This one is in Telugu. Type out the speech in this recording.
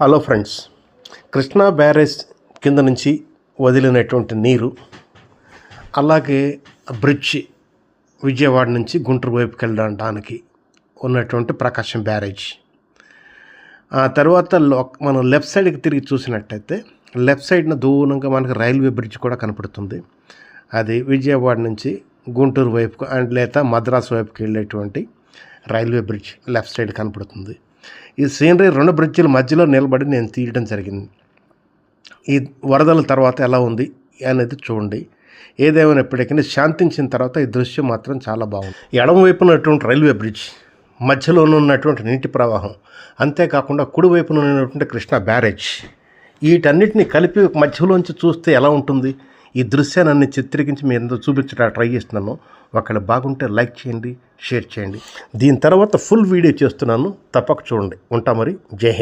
హలో ఫ్రెండ్స్, కృష్ణా బ్యారేజ్ కింద నుంచి వదిలినటువంటి నీరు, అలాగే బ్రిడ్జ్ విజయవాడ నుంచి గుంటూరు వైపుకి వెళ్ళడానికి ఉన్నటువంటి ప్రకాశం బ్యారేజ్. ఆ తర్వాత మనం లెఫ్ట్ సైడ్కి తిరిగి చూసినట్టయితే లెఫ్ట్ సైడ్న దూరంగా మనకు రైల్వే బ్రిడ్జ్ కూడా కనపడుతుంది. అది విజయవాడ నుంచి గుంటూరు వైపుకు లేదా మద్రాసు వైపుకి వెళ్ళేటువంటి రైల్వే బ్రిడ్జ్ లెఫ్ట్ సైడ్ కనపడుతుంది. ఈ సీనరీ 2 బ్రిడ్జిల మధ్యలో నిలబడి నేను తీయడం జరిగింది. ఈ వరదల తర్వాత ఎలా ఉంది అనేది చూడండి. ఏదేమైనప్పటికీ శాంతించిన తర్వాత ఈ దృశ్యం మాత్రం చాలా బాగుంది. ఎడమవైపున ఉన్నటువంటి రైల్వే బ్రిడ్జ్, మధ్యలో ఉన్నటువంటి నీటి ప్రవాహం, అంతేకాకుండా కుడివైపున ఉన్నటువంటి కృష్ణా బ్యారేజ్, వీటన్నిటిని కలిపి మధ్యలోంచి చూస్తే ఎలా ఉంటుంది? ఈ దృశ్యాన్ని చిత్రీకరించి మీ అందరూ చూపించడానికి ట్రై చేస్తున్నాను. ఒకవేళ బాగుంటే లైక్ చేయండి, షేర్ చేయండి. దీని తర్వాత ఫుల్ వీడియో చేస్తున్నాను, తప్పక చూడండి. ఉంటా మరి. జై హింద్.